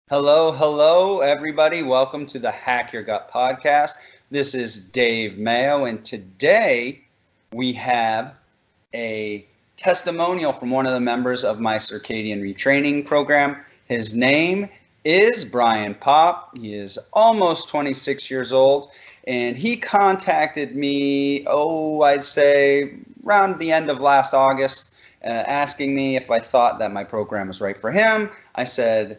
Hello, hello, everybody. Welcome to the Hack Your Gut podcast. This is Dave Mayo, and today we have a testimonial from one of the members of my circadian retraining program. His name is Brian Popp. He is almost 26 years old, and he contacted me, I'd say around the end of last August, asking me if I thought that my program was right for him. I said,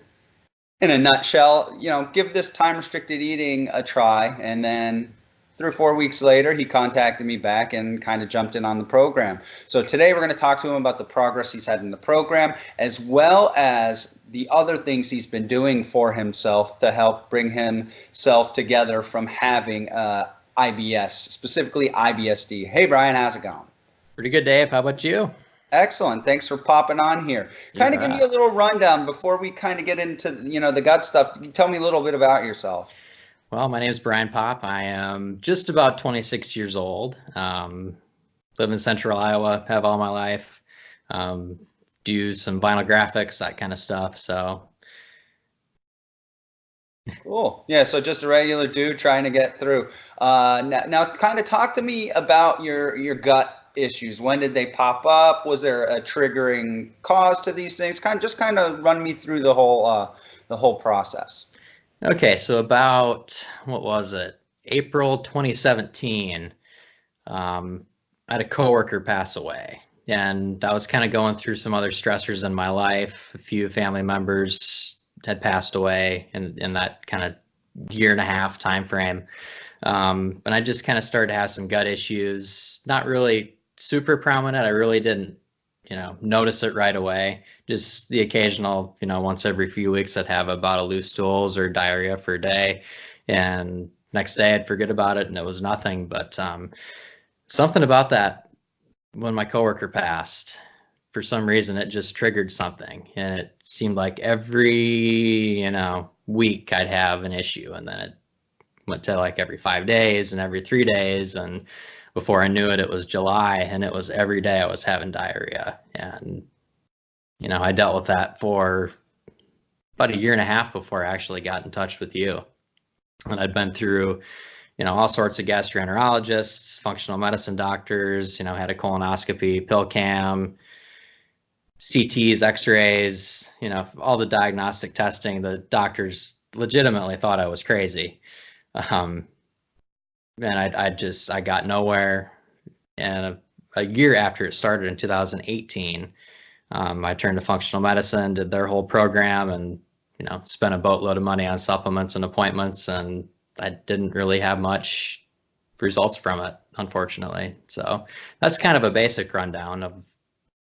in a nutshell, give this time restricted eating a try. And then 3 or 4 weeks later, he contacted me back and kind of jumped in on the program. So today we're going to talk to him about the progress he's had in the program, as well as the other things he's been doing for himself to help bring himself together from having IBS, specifically IBS-D. Hey, Brian, how's it going? Pretty good, Dave. How about you? Excellent. Thanks for popping on here. Kind of give me a little rundown before we kind of get into, the gut stuff. Tell me a little bit about yourself. Well, my name is Brian Popp. I am just about 26 years old. Live in central Iowa, have all my life. Do some vinyl graphics, that kind of stuff. So. Cool. Yeah, so just a regular dude trying to get through. Now kind of talk to me about your gut issues. When did they pop up? Was there a triggering cause to these things? Kind of run me through the whole process. Okay, so about, what was it? April 2017, I had a coworker pass away, and I was kind of going through some other stressors in my life. A few family members had passed away in that kind of year and a half time frame. And I just kind of started to have some gut issues, not really super prominent. I really didn't, notice it right away. Just the occasional, once every few weeks I'd have a bout of loose stools or diarrhea for a day, and next day I'd forget about it and it was nothing. But something about that, when my coworker passed, for some reason it just triggered something, and it seemed like every, week I'd have an issue, and then it went to like every 5 days and every 3 days, and before I knew it, it was July, and it was every day I was having diarrhea. And, I dealt with that for about a year and a half before I actually got in touch with you. And I'd been through, all sorts of gastroenterologists, functional medicine doctors, had a colonoscopy, pill cam, CTs, x-rays, all the diagnostic testing. The doctors legitimately thought I was crazy. And I got nowhere. And a year after it started in 2018, I turned to functional medicine, did their whole program, and, spent a boatload of money on supplements and appointments, and I didn't really have much results from it, unfortunately. So that's kind of a basic rundown of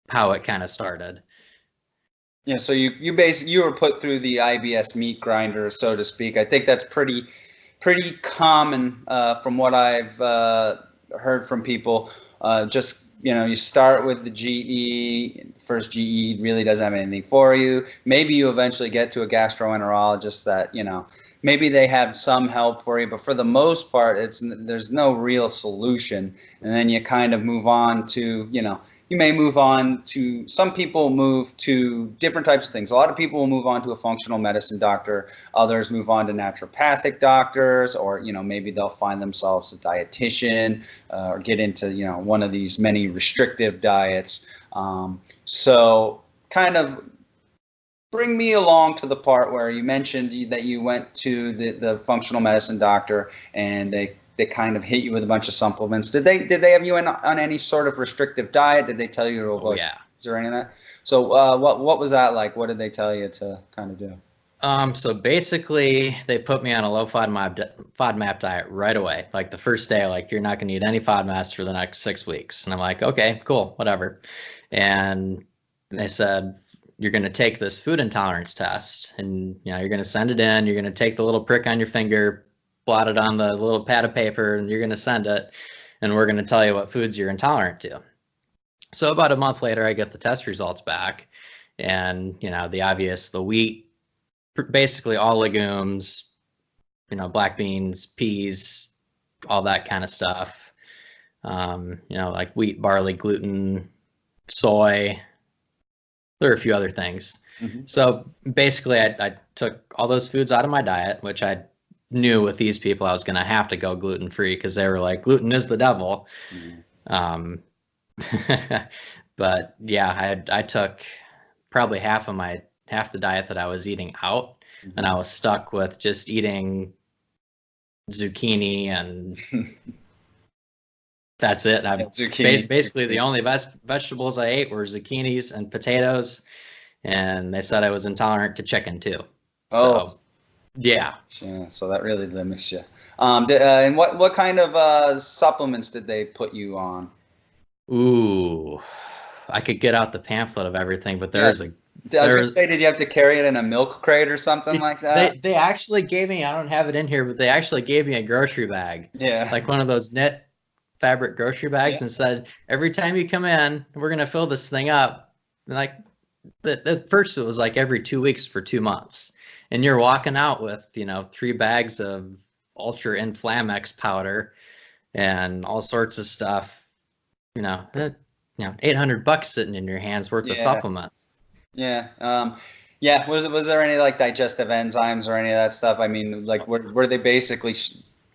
how it kind of started. Yeah, so you were put through the IBS meat grinder, so to speak. I think that's pretty common from what I've heard from people. You start with the GE. First GE really doesn't have anything for you. Maybe you eventually get to a gastroenterologist that, maybe they have some help for you, but for the most part, there's no real solution. And then you kind of move on to, you may move on to, some people move to different types of things. A lot of people will move on to a functional medicine doctor. Others move on to naturopathic doctors, or, maybe they'll find themselves a dietitian or get into, one of these many restrictive diets. So kind of bring me along to the part where you mentioned that you went to the functional medicine doctor and they kind of hit you with a bunch of supplements. Did they have you on any sort of restrictive diet? Did they tell you to avoid? Yeah. Is there any of that? So what was that like? What did they tell you to kind of do? So basically, they put me on a low FODMAP diet right away. Like the first day, like, you're not going to eat any FODMAPs for the next 6 weeks. And I'm like, okay, cool, whatever. And they said, you're going to take this food intolerance test, and you're going to send it in. You're going to take the little prick on your finger, blot it on the little pad of paper, and you're going to send it. And we're going to tell you what foods you're intolerant to. So about a month later, I get the test results back, and the obvious, the wheat, basically all legumes, black beans, peas, all that kind of stuff. Like wheat, barley, gluten, soy. There are a few other things. So basically, I took all those foods out of my diet, which I knew with these people I was going to have to go gluten-free because they were like, gluten is the devil. But yeah, I took probably half the diet that I was eating out, and I was stuck with just eating zucchini and that's it. Basically the only vegetables I ate were zucchinis and potatoes, and they said I was intolerant to chicken too. Oh, so, yeah. So that really limits you. And what kind of supplements did they put you on? Ooh, I could get out the pamphlet of everything, but I was gonna say, did you have to carry it in a milk crate or something like that? They actually gave me, I don't have it in here, but they actually gave me a grocery bag. Yeah. Like one of those knit fabric grocery bags, and said, every time you come in, we're going to fill this thing up. And like, at first it was like every 2 weeks for 2 months. And you're walking out with, 3 bags of Ultra Inflamex powder and all sorts of stuff, $800 sitting in your hands worth of supplements. Yeah. Was there any like digestive enzymes or any of that stuff? I mean, like, were they basically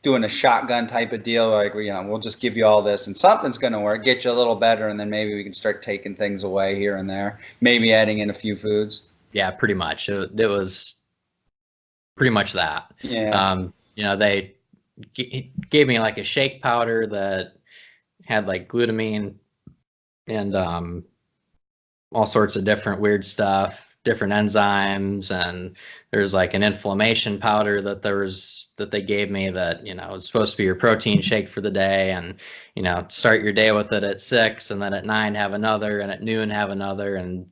doing a shotgun type of deal? Like, we'll just give you all this and something's going to work, get you a little better, and then maybe we can start taking things away here and there, maybe adding in a few foods. Yeah, pretty much. It was pretty much that. Yeah. They gave me like a shake powder that had like glutamine and all sorts of different weird stuff, different enzymes, and there's like an inflammation powder that they gave me that was supposed to be your protein shake for the day, and start your day with it at 6, and then at 9 have another, and at noon have another, and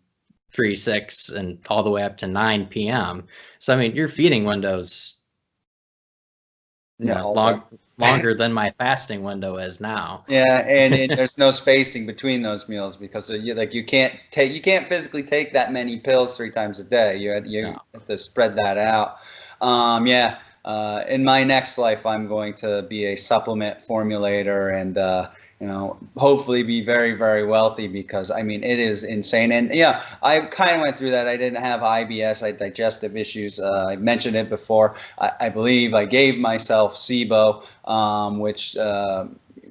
3, 6, and all the way up to 9 p.m. So I mean, your feeding windows longer than my fasting window is now. Yeah, and there's no spacing between those meals because you can't physically take that many pills 3 times a day. You have to spread that out. In my next life, I'm going to be a supplement formulator and hopefully be very, very wealthy, because I mean, it is insane. And I kind of went through that. I didn't have IBS. I had digestive issues. I mentioned it before. I believe I gave myself SIBO, which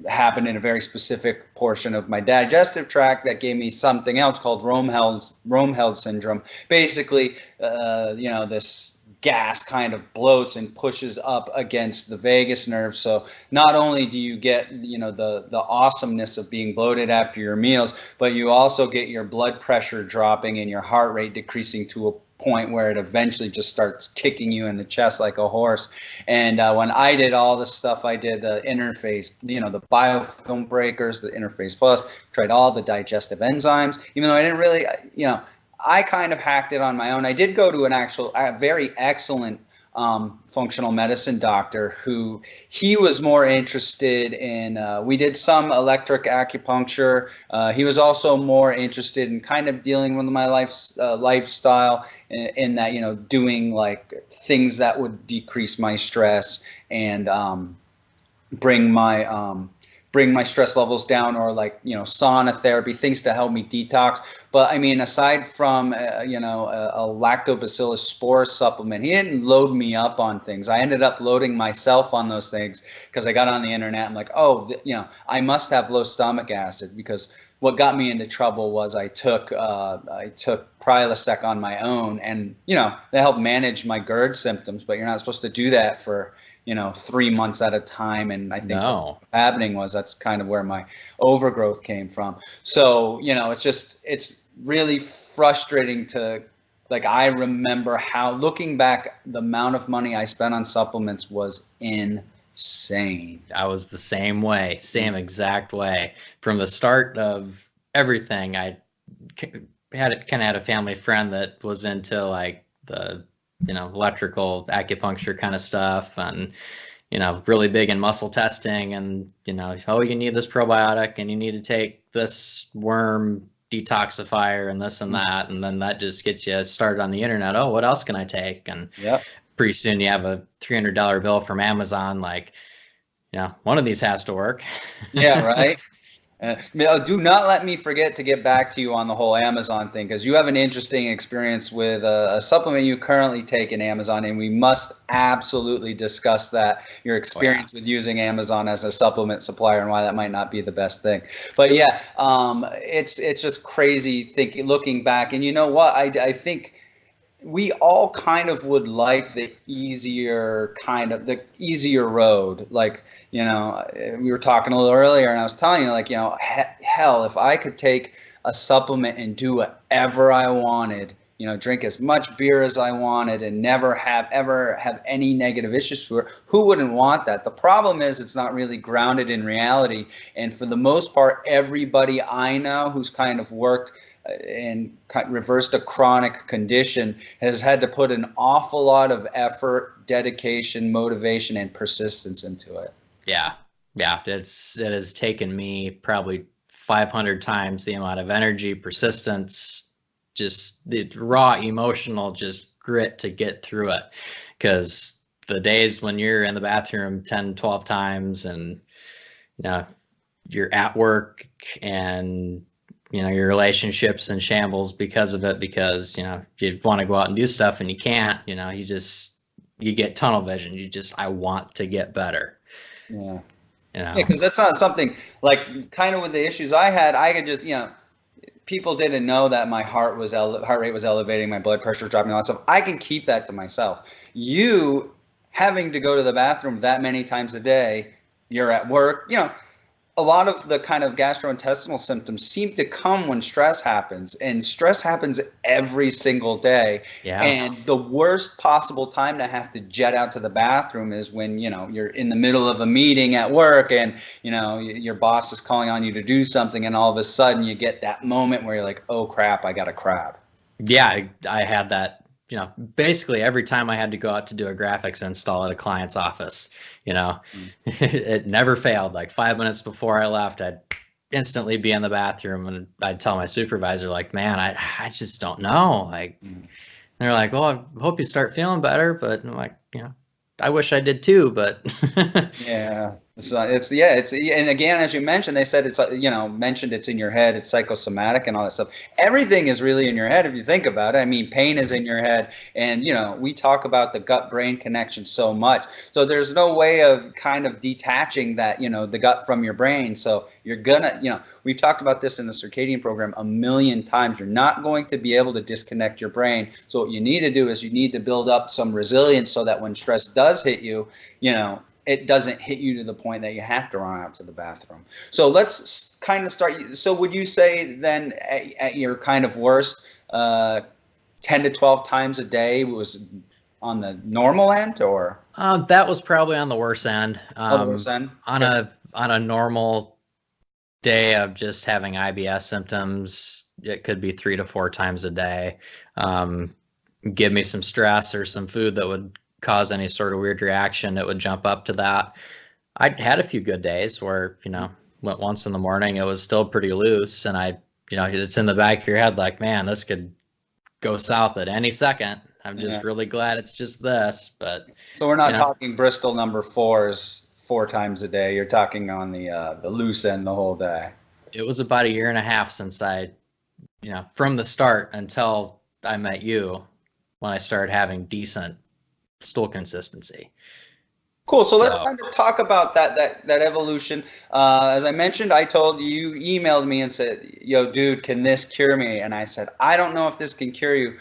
happened in a very specific portion of my digestive tract that gave me something else called Romheld syndrome. Basically, this gas kind of bloats and pushes up against the vagus nerve. So not only do you get the awesomeness of being bloated after your meals, but you also get your blood pressure dropping and your heart rate decreasing to a point where it eventually just starts kicking you in the chest like a horse. And when I did all the stuff, I did the interface, the biofilm breakers, the interface plus, tried all the digestive enzymes, even though I didn't really, I kind of hacked it on my own. I did go to a very excellent functional medicine doctor who he was more interested in, we did some electric acupuncture. He was also more interested in kind of dealing with my lifestyle in that, doing like things that would decrease my stress and bring my stress levels down, or like, sauna therapy, things to help me detox. But I mean, aside from, a lactobacillus spore supplement, he didn't load me up on things. I ended up loading myself on those things because I got on the internet. I'm like, I must have low stomach acid, because what got me into trouble was I took Prilosec on my own, and, that helped manage my GERD symptoms, but you're not supposed to do that for 3 months at a time. And I think what happening was that's kind of where my overgrowth came from. So, it's really frustrating to, like, I remember how, looking back, the amount of money I spent on supplements was insane. I was the same way, same exact way. From the start of everything, I had a family friend that was into like the electrical acupuncture kind of stuff, and really big in muscle testing, and you need this probiotic, and you need to take this worm detoxifier and this and that, and then that just gets you started on the internet. Oh, what else can I take? And pretty soon you have a $300 bill from Amazon, like, one of these has to work. Yeah, right. Do not let me forget to get back to you on the whole Amazon thing, because you have an interesting experience with a supplement you currently take in Amazon, and we must absolutely discuss that, your experience with using Amazon as a supplement supplier and why that might not be the best thing. But yeah, it's just crazy looking back. And you know what? I think we all kind of would like the easier road. Like, we were talking a little earlier and I was telling you, like, hell, if I could take a supplement and do whatever I wanted, drink as much beer as I wanted and never ever have any negative issues to it, who wouldn't want that? The problem is it's not really grounded in reality. And for the most part, everybody I know who's kind of worked and reversed a chronic condition has had to put an awful lot of effort, dedication, motivation, and persistence into it. Yeah. It has taken me probably 500 times the amount of energy, persistence, just the raw emotional just grit to get through it. Because the days when you're in the bathroom 10, 12 times and you're at work and your relationships in shambles because of it, because you want to go out and do stuff and you can't, you get tunnel vision. I want to get better. Yeah. Because that's not something, like, kind of with the issues I had, I could just, people didn't know that my heart rate was elevating, my blood pressure dropping, all that stuff. I can keep that to myself. You having to go to the bathroom that many times a day, you're at work, a lot of the kind of gastrointestinal symptoms seem to come when stress happens, and stress happens every single day. Yeah. And the worst possible time to have to jet out to the bathroom is when, you're in the middle of a meeting at work and, your boss is calling on you to do something, and all of a sudden you get that moment where you're like, oh crap, I got a crab. Yeah, I had that. Basically every time I had to go out to do a graphics install at a client's office, it never failed. Like 5 minutes before I left, I'd instantly be in the bathroom and I'd tell my supervisor, like, man, I just don't know. Like, they're like, well, I hope you start feeling better. But I'm like, I wish I did too, but yeah. So and again, as you mentioned, they said it's it's in your head, it's psychosomatic and all that stuff. Everything is really in your head if you think about it. I mean, pain is in your head, and we talk about the gut-brain connection so much. So there's no way of kind of detaching that, the gut from your brain. So you're gonna, we've talked about this in the circadian program a million times. You're not going to be able to disconnect your brain. So what you need to do is you need to build up some resilience so that when stress does hit you, it doesn't hit you to the point that you have to run out to the bathroom. So let's kind of start. So would you say then at your kind of worst, 10 to 12 times a day was on the normal end, or? That was probably on the worst end. The worst end? On a normal day of just having IBS symptoms, it could be 3 to 4 times a day. Give me some stress or some food that would cause any sort of weird reaction, it would jump up to that. I had a few good days where, went once in the morning, it was still pretty loose, and it's in the back of your head like, man, this could go south at any second. I'm just really glad it's just this. But so we're not talking Bristol number 4s 4 times a day. You're talking on the loose end the whole day. It was about 1.5 years since I, from the start until I met you, when I started having decent stool consistency. Cool. So let's kind of talk about that evolution. As I mentioned, I told you, emailed me and said, yo, dude, can this cure me? And I said, I don't know if this can cure you.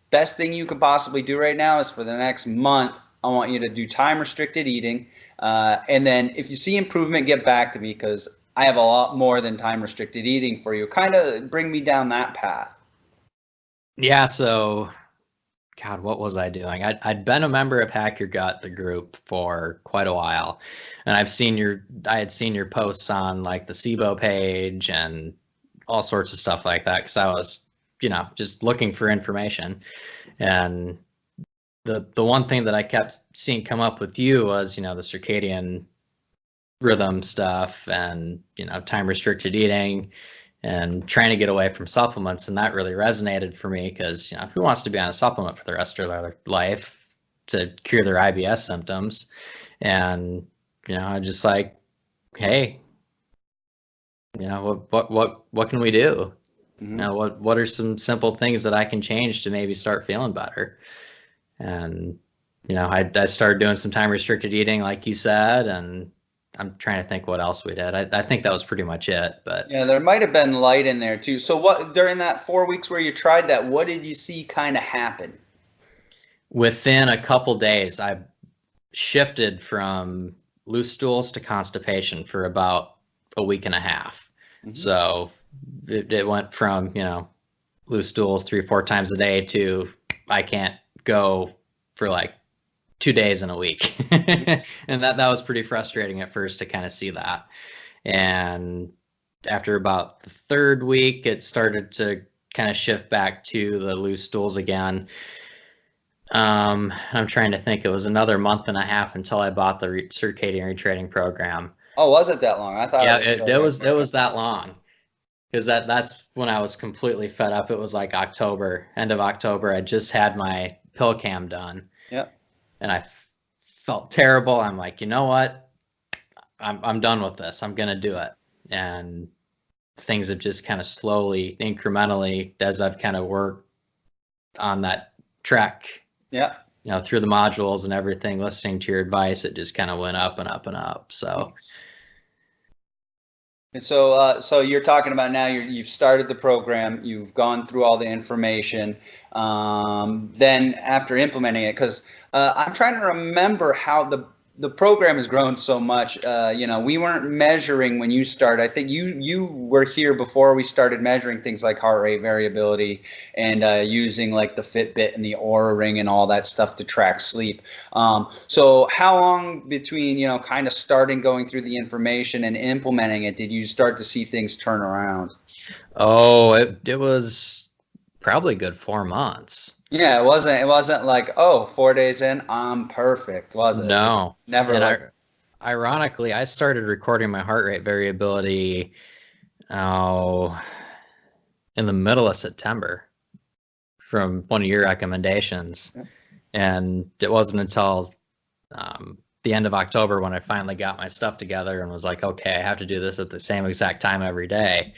Best thing you could possibly do right now is for the next month, I want you to do time restricted eating. And then if you see improvement, get back to me, because I have a lot more than time restricted eating for you. Kind of bring me down that path. Yeah. So God, what was I doing? I'd been a member of Hack Your Gut, the group, for quite a while, and I had seen your posts on like the SIBO page and all sorts of stuff like that, because I was, just looking for information. And the one thing that I kept seeing come up with you was, the circadian rhythm stuff and, time restricted eating and trying to get away from supplements. And that really resonated for me, because, who wants to be on a supplement for the rest of their life to cure their IBS symptoms? And, I'm just like, hey, you know, what can we do? Mm-hmm. You know, what are some simple things that I can change to maybe start feeling better? And, you know, I started doing some time restricted eating, like you said, and I'm trying to think what else we did. I think that was pretty much it, but Yeah, there might have been light in there too. So what during that 4 weeks where you tried that, what did you see kind of happen? within a couple days, I shifted from loose stools to constipation for about a week and a half. Mm-hmm. So it went from, you know, loose stools 3 or 4 times a day to I can't go for like 2 days in a week. And that was pretty frustrating at first to kind of see that. And after about the third week, it started to kind of shift back to the loose stools again. I'm trying to think. It was another month and a half until I bought the circadian retraining program. Oh, was it that long? I thought Yeah, it was it was that long because that's when I was completely fed up. It was like October, end of October. I just had my pill cam done, Yeah. and I felt terrible. I'm like, you know what? I'm done with this. I'm gonna do it. And things have just kind of slowly, incrementally, as I've kind of worked on that track, Yeah. you know, through the modules and everything, listening to your advice, it just kind of went up and up and up. So And so you're talking about now you've started the program, you've gone through all the information. Then after implementing it, because I'm trying to remember how the program has grown so much. You know, we weren't measuring when you started. I think you were here before we started measuring things like heart rate variability and using like the Fitbit and the Oura Ring and all that stuff to track sleep. So how long between, you know, kind of starting going through the information and implementing it did you start to see things turn around? oh, it was probably a good 4 months. Yeah, it wasn't like, oh, 4 days in, I'm perfect, was it? No. It's never And like, ironically, I started recording my heart rate variability oh, in the middle of September from one of your recommendations. yeah. And it wasn't until the end of October when I finally got my stuff together and was like, okay, I have to do this at the same exact time every day.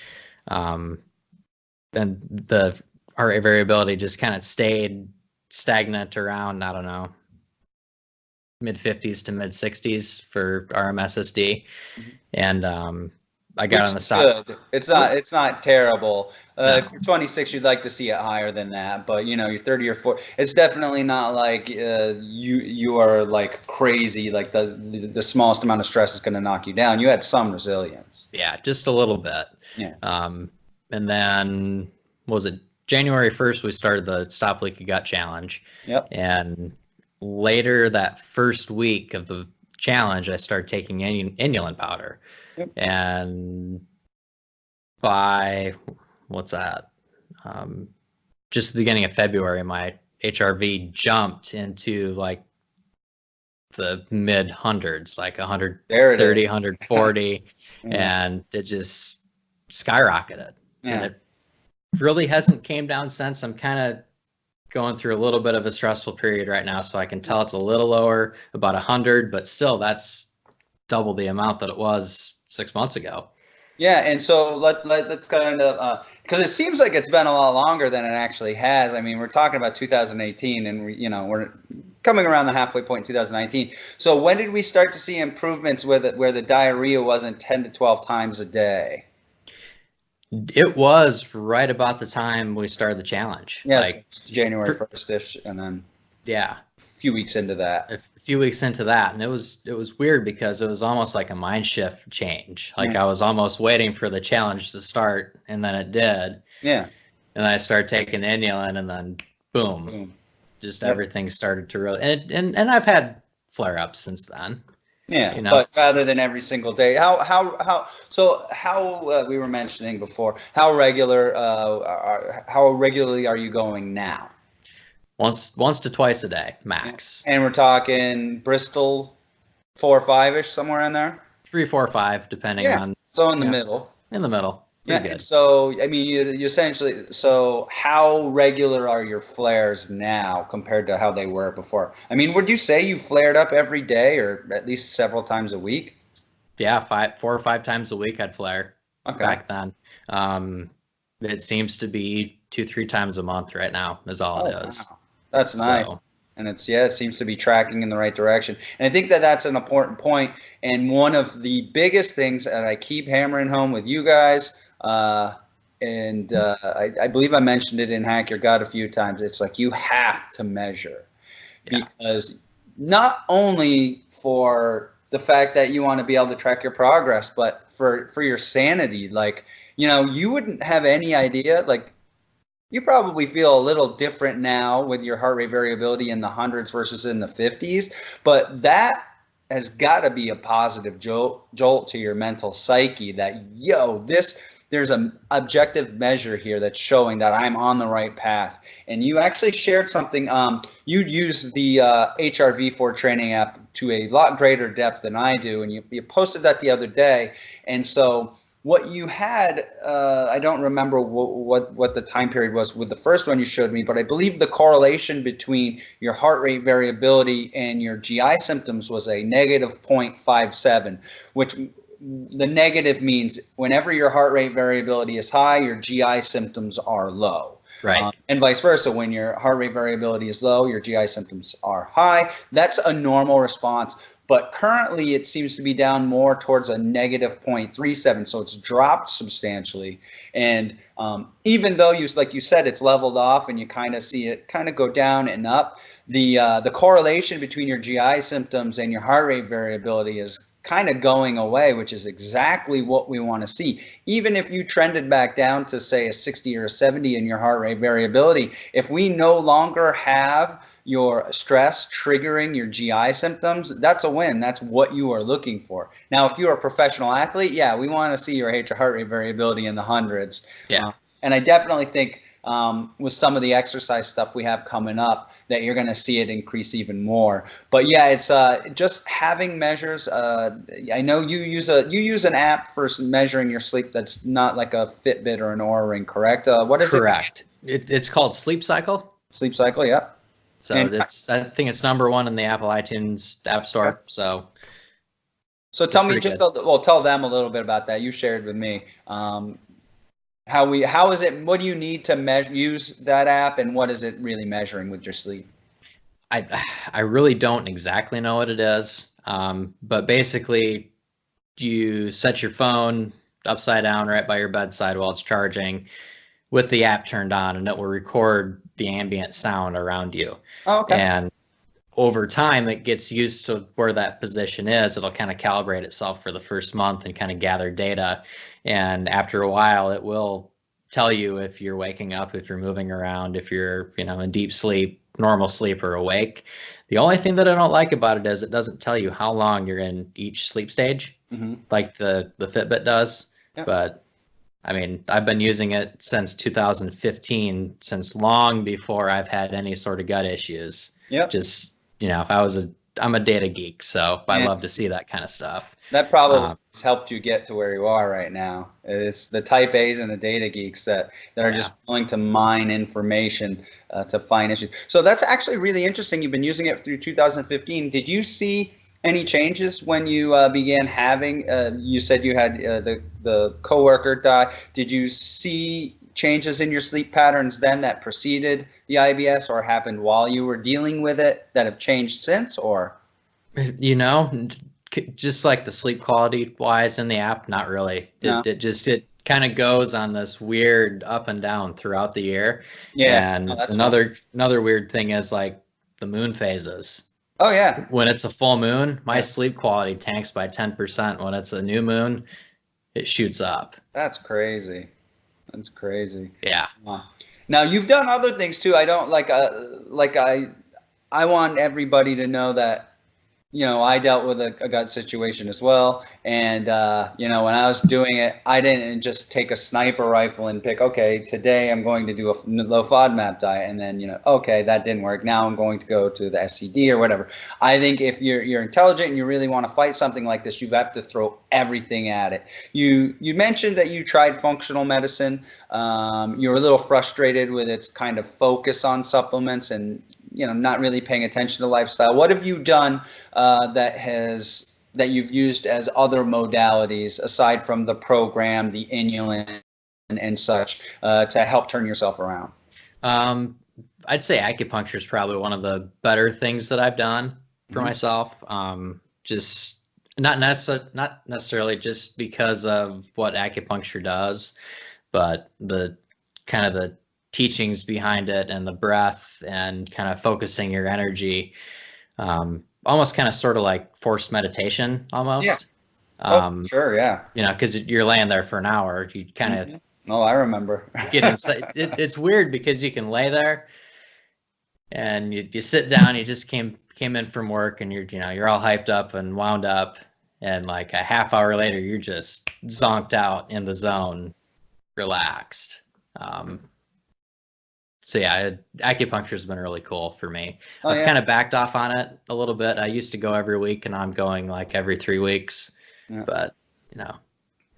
Um, and the heart rate variability just kind of stayed stagnant around, I don't know, mid 50s to mid 60s for RMSSD. Mhm. And I got Which on the is stop. good. It's not terrible. No. If you're 26, you'd like to see it higher than that, but you know, you're 30 or 40. It's definitely not like you are like crazy. Like the smallest amount of stress is going to knock you down. You had some resilience. Yeah, just a little bit. Yeah. And then, was it January 1st, we started the Stop Leaky Gut Challenge. Yep. And later that first week of the challenge, I started taking inulin powder. Yep. And by, what's that? Just the beginning of February, my HRV jumped into like the mid hundreds, like There it 130, is. 140, Yeah. and it just skyrocketed. And Yeah. it really hasn't came down since. I'm kind of going through a little bit of a stressful period right now, so I can tell it's a little lower, about 100, but still that's double the amount that it was 6 months ago. Yeah, and so let's kind of because it seems like it's been a lot longer than it actually has. I mean, we're talking about 2018, and we're coming around the halfway point in 2019. So when did we start to see improvements with it, where the diarrhea wasn't 10 to 12 times a day? It was right about the time we started the challenge. Yes, Like January 1st-ish, and then yeah, a few weeks into that. a few weeks into that, and it was weird because it was almost like a mind shift change. Like I was almost waiting for the challenge to start, and then it did. Yeah. And I started taking inulin, and then boom, Boom. just Yep. everything started to really. And I've had flare ups since then. Yeah, You know, but rather than every single day, how we were mentioning before, how regularly are you going now? once to twice a day max. And we're talking Bristol 4 or 5-ish, somewhere in there. 3, 4, 5, depending on. So in the Yeah. middle. In the middle. Yeah. Pretty And good. so I mean, you essentially. So how regular are your flares now compared to how they were before? I mean, would you say you flared up every day or at least several times a week? Yeah, 4 or 5 times a week I'd flare. back then. It seems to be 2-3 times a month right now is all it is. Wow. That's nice. So, And it's, yeah, it seems to be tracking in the right direction. And I think that that's an important point. And one of the biggest things that I keep hammering home with you guys, I believe I mentioned it in Hack Your Gut a few times. It's like you have to measure, because not only for the fact that you want to be able to track your progress, but for your sanity. Like, you wouldn't have any idea. Like, you probably feel a little different now with your heart rate variability in the hundreds versus in the 50s, but that has got to be a positive jolt to your mental psyche that, there's an objective measure here that's showing that I'm on the right path. And you actually shared something. You use the HRV4 training app to a lot greater depth than I do, and you posted that the other day. And so what you had, I don't remember what the time period was with the first one you showed me, but I believe the correlation between your heart rate variability and your GI symptoms was a negative 0.57, which the negative means whenever your heart rate variability is high, your GI symptoms are low. Right. And vice versa. When your heart rate variability is low, your GI symptoms are high. That's a normal response. But currently, it seems to be down more towards a negative 0.37, so it's dropped substantially. And even though, like you said, it's leveled off and you kind of see it kind of go down and up, the correlation between your GI symptoms and your heart rate variability is kind of going away, which is exactly what we want to see. Even if you trended back down to, say, a 60 or a 70 in your heart rate variability, if we no longer have your stress triggering your GI symptoms, that's a win. That's what you are looking for. Now, if you're a professional athlete, we want to see your heart rate variability in the hundreds. Yeah. And I definitely think with some of the exercise stuff we have coming up that you're going to see it increase even more. But yeah, it's just having measures. I know you use an app for measuring your sleep that's not like a Fitbit or an Oura Ring, correct? What is it? Correct. It's called Sleep Cycle. Sleep Cycle, yeah. So I think it's #1 in the Apple iTunes App Store. So tell me tell them a little bit about that. You shared with me. How is it? What do you need to use that app, and what is it really measuring with your sleep? I really don't exactly know what it is, but basically, you set your phone upside down right by your bedside while it's charging, with the app turned on, and it will record the ambient sound around you. Oh, okay. And over time, it gets used to where that position is. It'll kind of calibrate itself for the first month and kind of gather data. And after a while, it will tell you if you're waking up, if you're moving around, if you're, in deep sleep, normal sleep, or awake. The only thing that I don't like about it is it doesn't tell you how long you're in each sleep stage, like the Fitbit does. Yep. But I mean, I've been using it since 2015, since long before I've had any sort of gut issues. Yep. Just, I'm a data geek, so I love to see that kind of stuff. That probably has helped you get to where you are right now. It's the type A's and the data geeks that are just willing to mine information to find issues. So that's actually really interesting. You've been using it through 2015. Did you see any changes when you began having, you said you had the coworker die. Did you see changes in your sleep patterns then that preceded the IBS or happened while you were dealing with it that have changed since, or? Just like the sleep quality wise in the app, not really. It kind of goes on this weird up and down throughout the year. Yeah. And another weird thing is like the moon phases. Oh yeah. When it's a full moon, my sleep quality tanks by 10%. When it's a new moon, it shoots up. That's crazy. That's crazy. Yeah. Now you've done other things too. I don't I want everybody to know that, I dealt with a gut situation as well. And, when I was doing it, I didn't just take a sniper rifle and pick, okay, today I'm going to do a low FODMAP diet. And then, okay, that didn't work. Now I'm going to go to the SCD or whatever. I think if you're intelligent and you really want to fight something like this, you have to throw everything at it. You mentioned that you tried functional medicine. You were a little frustrated with its kind of focus on supplements and, not really paying attention to lifestyle. What have you done that has that you've used as other modalities aside from the program, the inulin, and such to help turn yourself around? I'd say acupuncture is probably one of the better things that I've done for myself. Just not necessarily just because of what acupuncture does, but the kind of the teachings behind it and the breath and kind of focusing your energy, almost kind of sort of like forced meditation almost. Yeah. Oh, sure. Yeah. You know, because you're laying there for an hour, you kind of Oh, I remember. get inside. It's weird because you can lay there and you sit down. You just came in from work and you're all hyped up and wound up, and like a half hour later you're just zonked out in the zone, relaxed. So yeah, acupuncture has been really cool for me. I've kind of backed off on it a little bit. I used to go every week, and I'm going like every 3 weeks. Yeah. But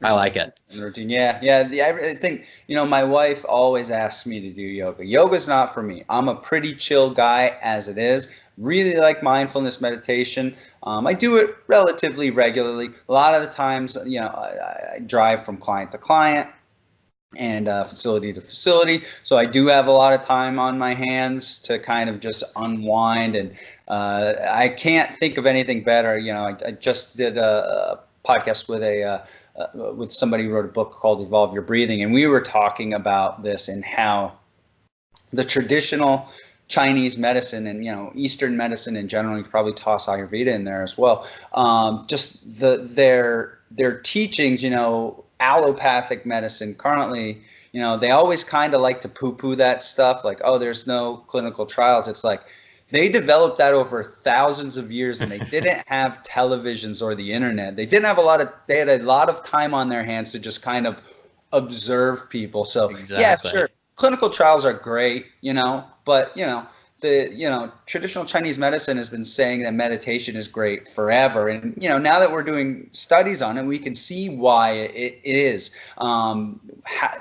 I like it. Routine. Yeah. I think my wife always asks me to do yoga. Yoga's not for me. I'm a pretty chill guy as it is. Really like mindfulness meditation. I do it relatively regularly. A lot of the times, I drive from client to client and facility to facility. So I do have a lot of time on my hands to kind of just unwind. And I can't think of anything better. I just did a podcast with somebody who wrote a book called Evolve Your Breathing. And we were talking about this and how the traditional Chinese medicine and, Eastern medicine in general, you could probably toss Ayurveda in there as well. Just their teachings, allopathic medicine currently, they always kind of like to poo-poo that stuff, like, oh, there's no clinical trials. It's like they developed that over thousands of years, and they didn't have televisions or the internet. They had a lot of time on their hands to just kind of observe people. So exactly. Yeah, sure, clinical trials are great, but the traditional Chinese medicine has been saying that meditation is great forever, and now that we're doing studies on it, we can see why it is.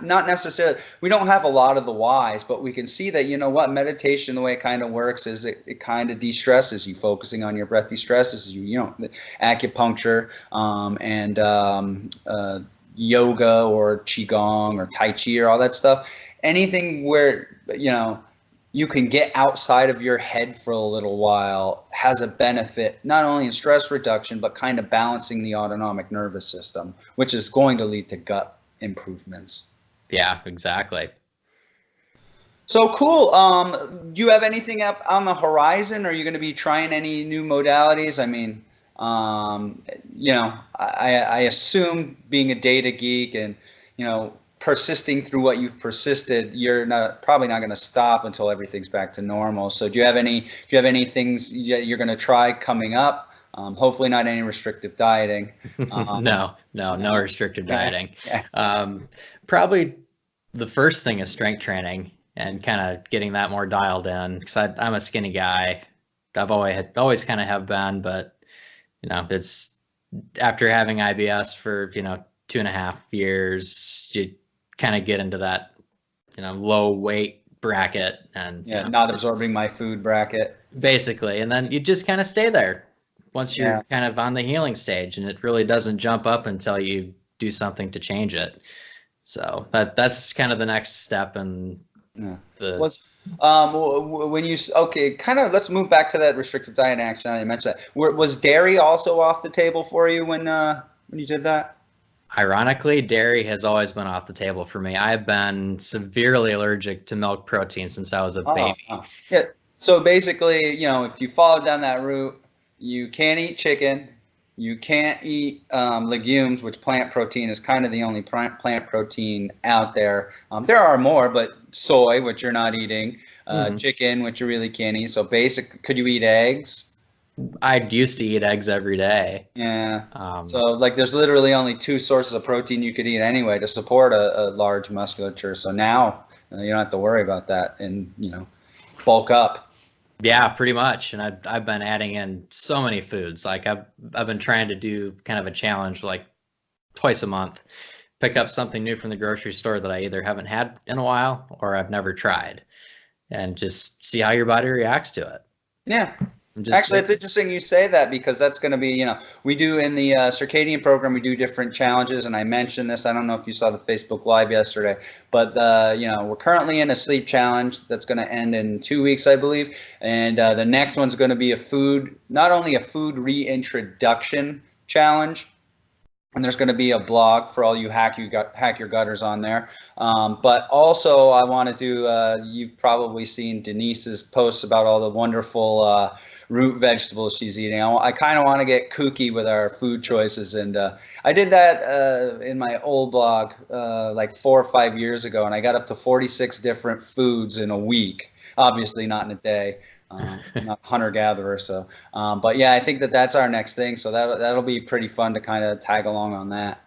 Not necessarily, we don't have a lot of the whys, but we can see that meditation, the way it kind of works is it kind of de-stresses you. Focusing on your breath de-stresses you. Acupuncture and yoga or qigong or tai chi or all that stuff. Anything where you can get outside of your head for a little while has a benefit, not only in stress reduction, but kind of balancing the autonomic nervous system, which is going to lead to gut improvements. Yeah, exactly. So cool. Do you have anything up on the horizon? Are you going to be trying any new modalities? I mean, I assume, being a data geek and, persisting through what you've persisted, you're probably not going to stop until everything's back to normal. So do you have any things you're going to try coming up? Hopefully not any restrictive dieting. No restrictive dieting. Probably the first thing is strength training and kind of getting that more dialed in, because I'm a skinny guy. I've always kind of have been, but it's after having IBS for 2.5 years, you kind of get into that low weight bracket and not absorbing my food bracket basically, and then you just kind of stay there once you're kind of on the healing stage, and it really doesn't jump up until you do something to change it. So that's kind of the next step. And let's move back to that restrictive diet action. I mentioned that. Was dairy also off the table for you when you did that? Ironically, dairy has always been off the table for me. I've been severely allergic to milk protein since I was a baby. Yeah. So basically, if you follow down that route, you can't eat chicken, you can't eat legumes, which plant protein is kind of the only plant protein out there. There are more, but soy, which you're not eating, chicken, which you really can't eat. So could you eat eggs? I used to eat eggs every day. Yeah. So there's literally only 2 sources of protein you could eat anyway to support a large musculature. So now you don't have to worry about that and bulk up. Yeah, pretty much. And I've been adding in so many foods. Like I've been trying to do kind of a challenge, like twice a month, pick up something new from the grocery store that I either haven't had in a while or I've never tried, and just see how your body reacts to it. Yeah. Actually, it's interesting you say that, because that's going to be, you know, we do in the circadian program, we do different challenges. And I mentioned this, I don't know if you saw the Facebook Live yesterday, but, you know, we're currently in a sleep challenge that's going to end in 2 weeks, I believe. And the next one's going to be not only a food reintroduction challenge, and there's going to be a blog for all you hack your gutters on there. But also I want to do, you've probably seen Denise's posts about all the wonderful root vegetables she's eating. I kind of want to get kooky with our food choices. And I did that in my old blog like 4 or 5 years ago, and I got up to 46 different foods in a week. Obviously not in a day. I'm not a hunter-gatherer, so but yeah, I think that's our next thing, so that'll be pretty fun to kind of tag along on that.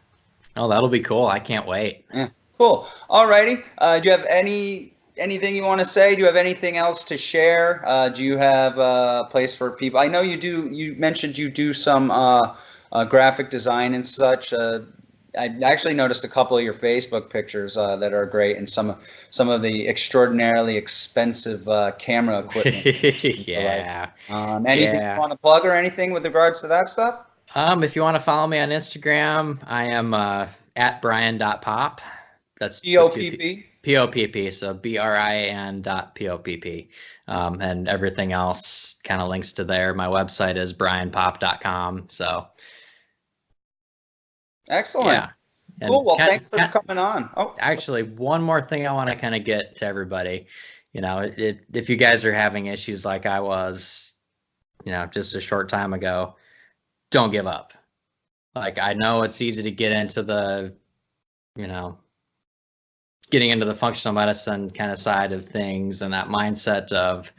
Oh, that'll be cool. I can't wait. Yeah, cool. Alrighty. Do you have anything you want to say? Do you have anything else to share? Do you have a place for people? I know you do. You mentioned you do some graphic design and such. I actually noticed a couple of your Facebook pictures that are great, and some of the extraordinarily expensive camera equipment. Yeah. Anything you want to plug or anything with regards to that stuff? If you want to follow me on Instagram, I am at brian.popp. That's P-O-P-P. P-O-P-P, so BRIAN.POPP. And everything else kind of links to there. My website is brianpopp.com. So excellent. Yeah. Cool. Well, thanks for coming on. Oh, actually, one more thing I want to kind of get to everybody. You know, if you guys are having issues like I was, you know, just a short time ago, don't give up. Like, I know it's easy to get into the, you know, getting into the functional medicine kind of side of things, and that mindset of,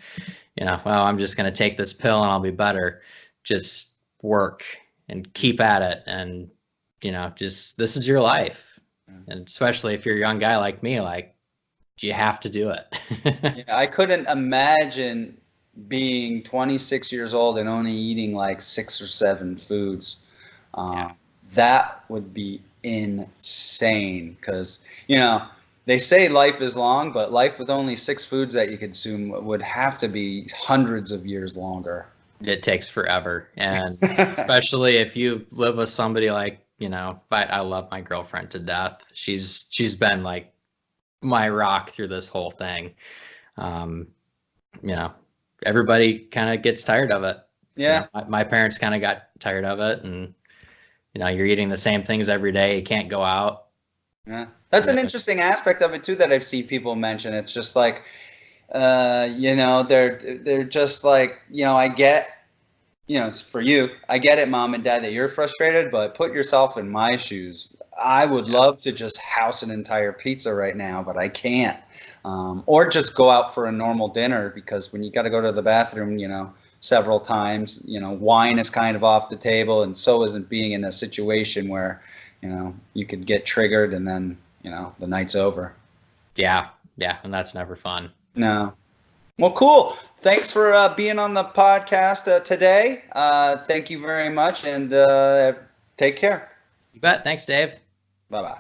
you know, well, I'm just going to take this pill and I'll be better. Just work and keep at it. And, you know, just, this is your life. And especially if you're a young guy like me, like, you have to do it. Yeah, I couldn't imagine being 26 years old and only eating like 6 or 7 foods. That would be insane, because, you know, they say life is long, but life with only 6 foods that you consume would have to be hundreds of years longer. It takes forever. And especially if you live with somebody like, you know, I love my girlfriend to death. She's been like my rock through this whole thing. You know, everybody kind of gets tired of it. Yeah. You know, my parents kind of got tired of it, and, you know, you're eating the same things every day. You can't go out. Yeah. That's an interesting aspect of it too that I've seen people mention. It's just like, you know, they're just like, you know, I get, you know, for you, I get it, mom and dad, that you're frustrated, but put yourself in my shoes. I would love to just house an entire pizza right now, but I can't. Or just go out for a normal dinner, because when you got to go to the bathroom, you know, several times, you know, wine is kind of off the table, and so isn't being in a situation where, you know, you could get triggered and then, you know, the night's over. Yeah. And that's never fun. No. Well, cool. Thanks for being on the podcast today. Thank you very much, and take care. You bet. Thanks, Dave. Bye-bye.